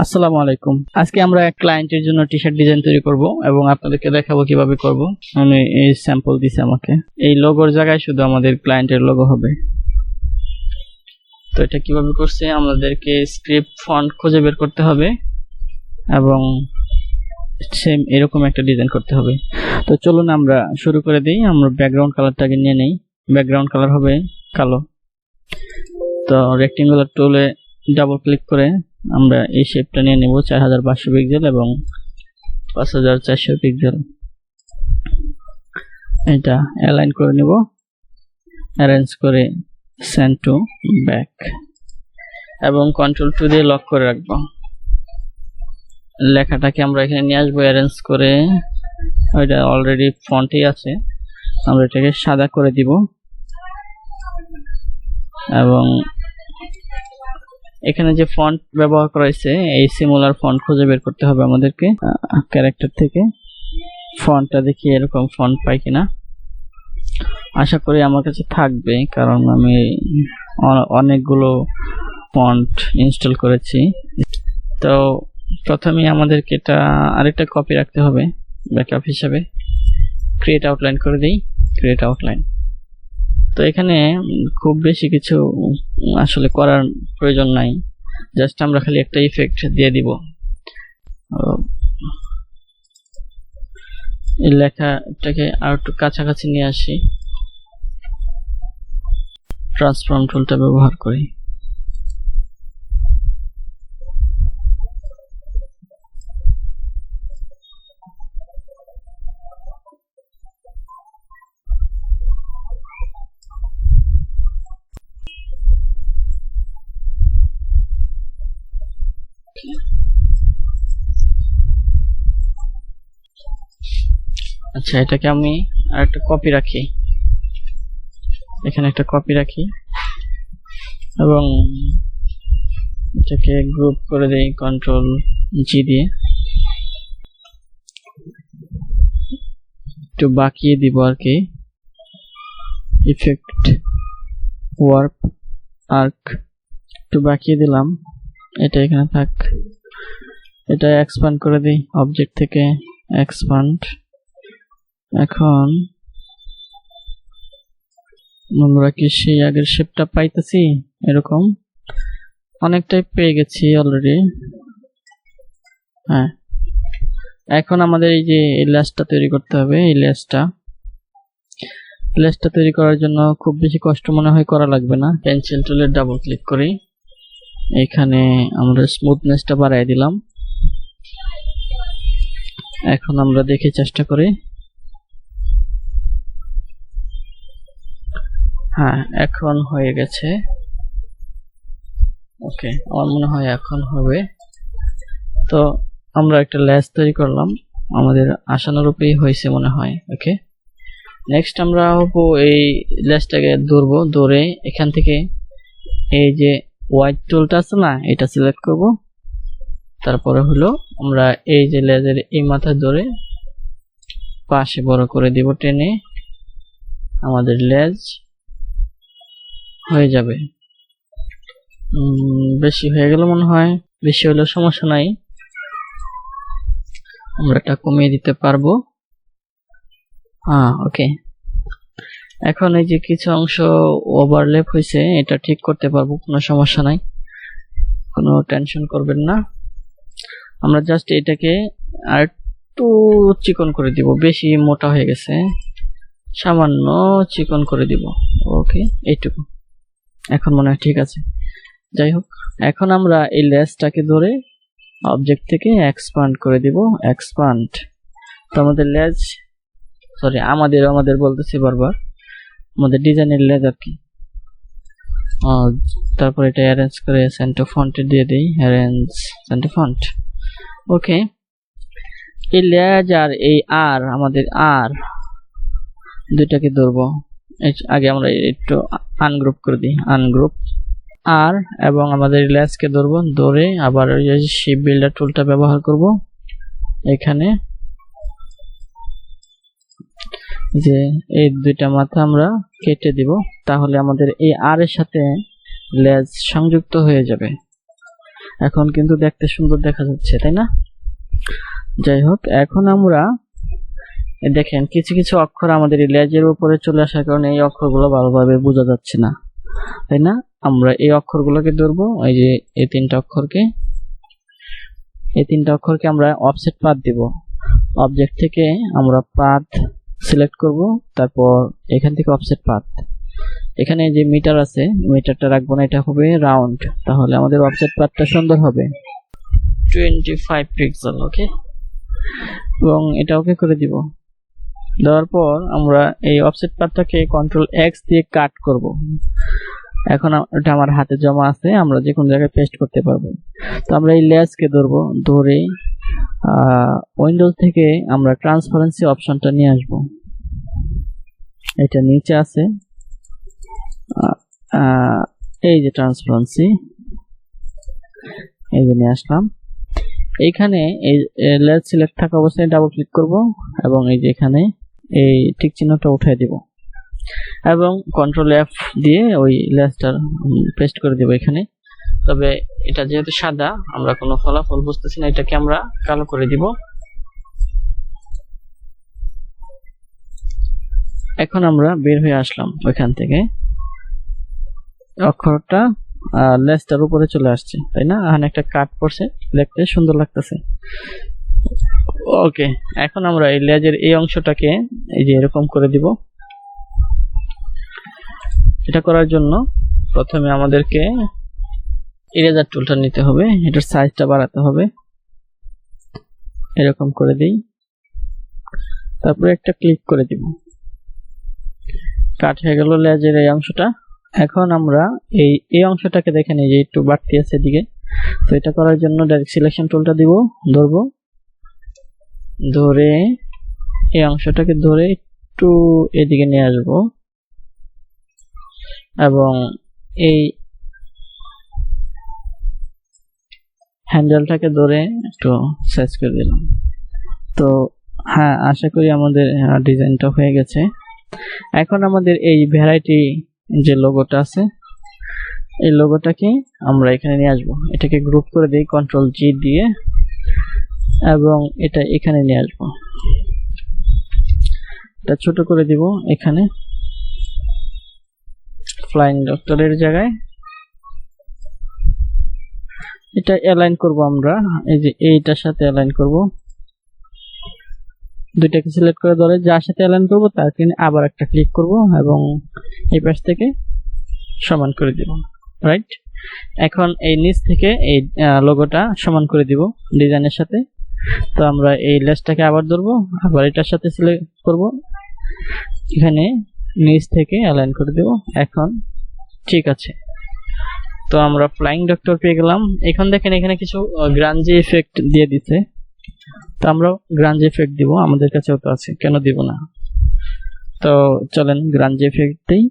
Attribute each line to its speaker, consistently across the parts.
Speaker 1: আসসালামু আলাইকুম। আজকে আমরা এক ক্লায়েন্টের জন্য টি-শার্ট ডিজাইন তৈরি করব এবং আপনাদেরকে দেখাবো কিভাবে করব। আমি এই স্যাম্পল দিছি আমাকে। এই লোগোর জায়গায় শুধু আমাদের ক্লায়েন্টের লোগো হবে। তো এটা কিভাবে করছে, আমাদেরকে স্ক্রিপ্ট ফন্ট খুঁজে বের করতে হবে এবং সেম এরকম একটা ডিজাইন করতে হবে। তো চলুন আমরা শুরু করে দিই। আমরা ব্যাকগ্রাউন্ড কালারটাকে নিয়ে নেই। ব্যাকগ্রাউন্ড কালার হবে কালো। তো রেক্টেঙ্গুলার টুলে ডাবল ক্লিক করে আমরা এই শেপটা নিয়ে নেব 4500 পিক্সেল এবং 5400 পিক্সেল। এটা অ্যালাইন করে নেব, অ্যারেঞ্জ করে সেন্ড টু ব্যাক এবং কন্ট্রোল 2 দিয়ে লক করে রাখবো। লেখাটাকে আমরা এখানে নিয়ে আসবো, অ্যারেঞ্জ করে, ওইটা অলরেডি ফন্টেই আছে, আমরা এটাকে সাদা করে দিব এবং এখানে যে ফন্ট ব্যবহার করা হয়েছে এই সিমিলার ফন্ট খুঁজে বের করতে হবে আমাদেরকে। ক্যারেক্টার থেকে ফন্টটা দেখি এরকম ফন্ট পাই কিনা। আশা করি আমার কাছে থাকবে, কারণ আমি অনেকগুলো ফন্ট ইনস্টল করেছি। তো প্রথমে আমাদেরকে এটা আরেকটা কপি রাখতে হবে ব্যাকআপ হিসাবে। ক্রিয়েট আউটলাইন করে দিই, ক্রিয়েট আউটলাইন। তো এখানে খুব বেশি কিছু আসলে করার প্রয়োজন নাই, জাস্ট আমরা খালি একটা ইফেক্ট দিয়ে দিব। এই লেখাটাকে আর একটু কাছাকাছি নিয়ে আসি, ট্রান্সফর্ম টুলটা ব্যবহার করি। আচ্ছা, এটাকে আমি আর একটা কপি রাখি, এখানে একটা কপি রাখি এবং এটাকে গ্রুপ করে দেই কন্ট্রোল জি দিয়ে। একটু বাকিয়ে দিব আর কি, ইফেক্ট ওয়ার্প আর্ক একটু বাকিয়ে দিলাম, এটা এখানে থাক। এটা এক্সপ্যান্ড করে দিই, অবজেক্ট থেকে এক্সপ্যান্ড। এখন আমরা কি সেই আগের শেপটা পাইতেছি? এরকম অনেকটাই পেয়ে গেছি অলরেডি। হ্যাঁ, এখন আমাদের এই যে লেসটা তৈরি করতে হবে। এই লেসটা তৈরি করার জন্য খুব বেশি কষ্ট মনে হয় করা লাগবে না। পেন্সিল টুলে ডাবল ক্লিক করি, এখানে আমরা স্মুথনেসটা বাড়াই দিলাম। এখন আমরা দেখে চেষ্টা করি। হ্যাঁ, এখন হয়ে গেছে। ওকে, আমার মনে হয় এখন হবে। তো আমরা একটা লেস তৈরি করলাম, আমাদের আশানুরূপই হয়েছে মনে হয়। ওকে, নেক্সট আমরা হবো এই লেসটাকে ধরবো, ধরে এখান থেকে এই যে হোয়াইট টুলটা আছে না, এটা সিলেক্ট করব। তারপরে হলো আমরা এই যে লেজের এই মাথা ধরে পাশে বড় করে দিব টেনে, আমাদের লেজ হয়ে যাবে। বেশি হয়ে গেল মনে হয়, বেশি হলে সমস্যা নাই, আমরা এটা কমিয়ে দিতে পারবো। হ্যাঁ, ওকে। এখন এই যে কিছু অংশ ওভারল্যাপ হয়েছে, এটা ঠিক করতে পারবো, কোনো সমস্যা নাই, কোনো টেনশন করবেন না। আমরা জাস্ট এটাকে আর একটু চিকন করে দিব, বেশি মোটা হয়ে গেছে, সামান্য চিকন করে দিব। ওকে, এইটুকু এখন মনে হয় ঠিক আছে। যাই হোক, এখন আমরা এই লেজটাকে ধরে অবজেক্ট থেকে এক্সপ্যান্ড করে দিব, এক্সপ্যান্ড। তো আমাদের লেজ, সরি আমাদের বলতেছি বারবার, আমাদের ডিজাইনের লেজ আর কি। তারপর এটা অ্যারেঞ্জ করে সেন্টার ফন্টে দিয়ে দেই, অ্যারেঞ্জ সেন্টার ফন্ট। ওকে, এই লেজ আর এই আর, আমাদের আর দুইটাকে ধরবো। আগে আমরা একটু আনগ্রুপ করে দিই, আনগ্রুপ আর, এবং আমাদের লেজকে ধরবো, ধরে আবার ওই শেপ বিল্ডার টুলটা ব্যবহার করব। এখানে যে এই দুইটা মাথা আমরা কেটে দিব, তাহলে আমাদের এই আর এর সাথে লেজ সংযুক্ত হয়ে যাবে। এখন কিন্তু দেখতে সুন্দর দেখা যাচ্ছে, তাই না? যাই হোক, এখন আমরা দেখেন কিছু কিছু অক্ষর আমাদের এই লেজের উপরে চলে আসার কারণে এই অক্ষরগুলো ভালোভাবে বোঝা যাচ্ছে না, তাই না? আমরা এই অক্ষরগুলোকে ধরবো, এই যে এই তিনটা অক্ষরকে আমরা অফসেট পাথ দিব। অবজেক্ট থেকে আমরা পাথ সিলেক্ট করব, তারপর এখান থেকে অফসেট পাথ। এখানে যে মিটার আছে, মিটারটা রাখবো না, এটা হবে রাউন্ড, তাহলে আমাদের অফসেট পাথটা সুন্দর হবে 25 পিক্সেল। ওকে, এবং এটা ওকে করে দিব। দেওয়ার পর আমরা এই অফসেট পাথটাকে কন্ট্রোল এক্স দিয়ে কাট করব। এখন এটা আমার হাতে জমা আছে, আমরা যে কোনো জায়গায় পেস্ট করতে পারবো। তো আমরা এই লেসকে ধরবো, ধরে উইন্ডোজ থেকে আমরা ট্রান্সপারেন্সি অপশনটা নিয়ে আসব। এটা নিচে আছে, এই যে ট্রান্সপারেন্সি, এই যে নিয়ে আসলাম। এইখানে এই লেস সিলেক্ট থাকা অবস্থায় ডাবল ক্লিক করব এবং এই যে এখানে এই টিক চিহ্নটা উঠাই দিব এবং কন্ট্রোল এফ দিয়ে ওই লেসটা পেস্ট করে দেব এখানে। তবে এটা যেহেতু সাদা, আমরা কোনো ফলাফল বুঝতেছি না, এটাকে আমরা কালো করে দিব। এখন আমরা বের হয়ে আসলাম ওইখান থেকে, অক্ষরটা লেসটার উপরে চলে আসছে, তাই না? এখানে একটা কাট পড়ছে, দেখতে সুন্দর লাগতেছে। ওকে, এখন আমরা এই লেজের এই অংশটাকে এই যে এরকম করে দিব। এটা করার জন্য প্রথমে আমাদেরকে ইরেজার টুলটা নিতে হবে, এটার সাইজটা বাড়াতে হবে, এরকম করে দিই, তারপরে একটা ক্লিক করে দিব, কাট হয়ে গেল লেজের এই অংশটা। এখন আমরা এই অংশটাকে দেখেন এই যে একটু বাড়তি আছে এদিকে, তো এটা করার জন্য ডাইরেক্ট সিলেকশন টুলটা দিব, ধরবো, ধরে এই অংশটাকে ধরে একটু এদিকে নিয়ে আসবো এবং এই হ্যান্ডেলটাকে ধরে একটু সাইজ করে দিলাম। তো হ্যাঁ, আশা করি আমাদের ডিজাইনটা হয়ে গেছে। এখন আমাদের এই ভ্যারাইটি যে লোগোটা আছে, এই লোগোটাকে আমরা এখানে নিয়ে আসবো। এটাকে গ্রুপ করে দিই কন্ট্রোল জি দিয়ে এবং এটা এখানে নিয়ে আসবো। এটা ছোট করে দিব, এখানে ফ্লাইং ডক্টরের জায়গায় এটা অ্যালাইন করব আমরা, এই যে এইটার সাথে অ্যালাইন করব। দুইটাকে সিলেক্ট করে ধরে যার সাথে অ্যালাইন করব তাকে আবার একটা ক্লিক করব এবং এই পাশ থেকে সমান করে দিব, রাইট? এখন এই নিচ থেকে এই লোগোটা সমান করে দিব ডিজাইনের সাথে। তো আমরা এই লেসটাকে আবার ধরবো, আবার এটার সাথে সিলেক্ট করব, এখানে নিচ থেকে অ্যালাইন করে দেব। এখন ঠিক আছে, তো আমরা ফ্লাইং ডক্টর পেয়ে গেলাম। এখন দেখেন এখানে কিছু গ্রাঞ্জি ইফেক্ট দিয়ে দিতে, তো আমরা গ্রাঞ্জি ইফেক্ট দিব, আমাদের কাছেও তো আছে, কেন দিব না? তো চলেন গ্রাঞ্জি ইফেক্ট দিই।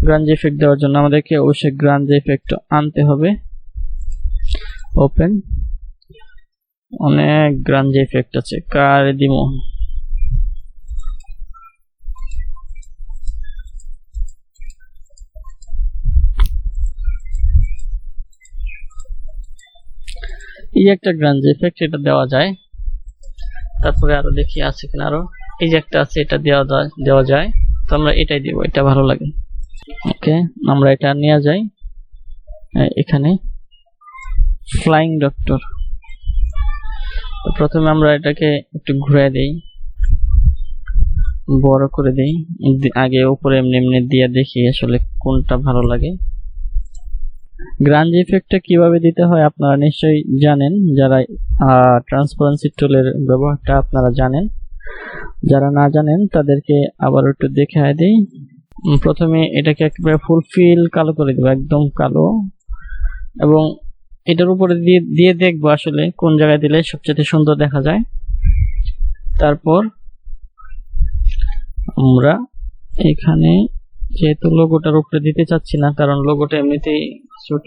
Speaker 1: গ্রাঞ্জি ইফেক্ট দেওয়ার জন্য আমাদেরকে অবশ্যই গ্রাঞ্জি ইফেক্ট আনতে হবে। ওপেন, অনেক গ্রাঞ্জি ইফেক্ট আছে, কার দিব? এই একটা গ্রাঞ্জি ইফেক্ট, এটা দেওয়া যায়। তারপরে আরো দেখি আছে কিনা, আরো এই যে একটা আছে, এটা দেওয়া যায়। তো আমরা এটাই দিব, এটা ভালো লাগে। ওকে, আমরা এটা নিয়ে যাই এখানে ফ্লাইং ডক্টর। প্রথমে আমরা এটাকে একটু ঘুরে দেই, বড় করে দেই, আগে উপরে এমনি এমনি দিয়ে দেখি আসলে কোনটা ভালো লাগে। গ্রাঞ্জি ইফেক্টটা কিভাবে দিতে হয় আপনারা নিশ্চয়ই জানেন, যারা ট্রান্সপারেন্সি টুলের ব্যবহারটা আপনারা জানেন। যারা না জানেন তাদেরকে আবার একটু দেখায় দেই। প্রথমে এটাকে একেবারে ফুলফিল কালো করে দেব, একদম কালো, এবং এটার উপরে দিয়ে দেখবো আসলে কোন জায়গায় দিলে সবচেয়ে সুন্দর দেখা যায়। তারপর আমরা এখানে যেহেতু লোগোটার উপরে দিতে চাচ্ছি না, কারণ লোগোটা এমনিতেই ছোট।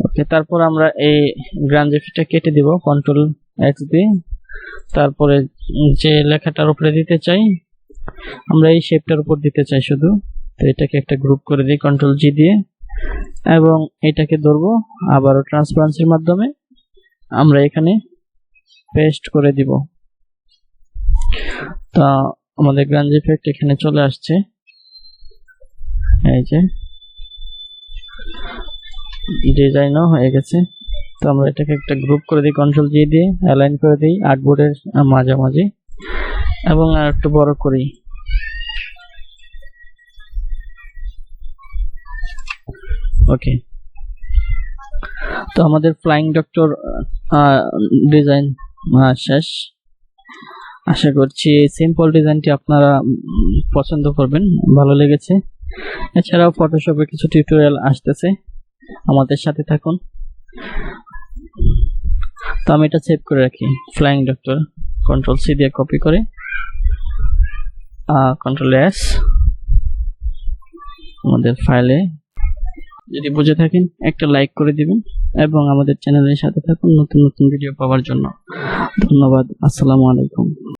Speaker 1: ওকে, তারপর আমরা এই গ্রাঞ্জি ইফেক্টটা কেটে দিব কন্ট্রোল এক্স দিয়ে। তারপরে যে লেখাটার উপরে দিতে চাই, আমরা এই শেপটার উপর দিতে চাই শুধু, তো এটাকে একটা গ্রুপ করে দিই কন্ট্রোল জি দিয়ে এবং এটাকে ধরবো, আবারও ট্রান্সপারেন্সির মাধ্যমে আমরা এখানে পেস্ট করে দিব। তা আমাদের গ্রাঞ্জ ইফেক্ট এখানে চলে আসছে, এই যে ডিজাইনও হয়ে গেছে। তো আমরা এটাকে একটা গ্রুপ করে দিই, কন্ট্রোল জি দিয়ে অ্যালাইন করে দিই আর্টবোর্ডের মাঝামাঝি, এবং আর একটু বড় করি। ওকে, তো আমাদের ফ্লাইং ডক্টর ডিজাইন শেষ। আশা করছি এই সিম্পল ডিজাইনটি আপনারা পছন্দ করবেন, ভালো লেগেছে। এছাড়াও ফটোশপে কিছু টিউটোরিয়াল আসতেছে, আমাদের সাথে থাকুন। তো আমি এটা সেভ করে রাখি, ফ্লাইং ডক্টর, কন্ট্রোল সি দিয়ে কপি করে কন্ট্রোল এস আমাদের ফাইলে। যদি বুঝে থাকেন একটা লাইক করে দিবেন এবং আমাদের চ্যানেলের সাথে থাকুন নতুন নতুন ভিডিও পাওয়ার জন্য। ধন্যবাদ, আসসালামু আলাইকুম।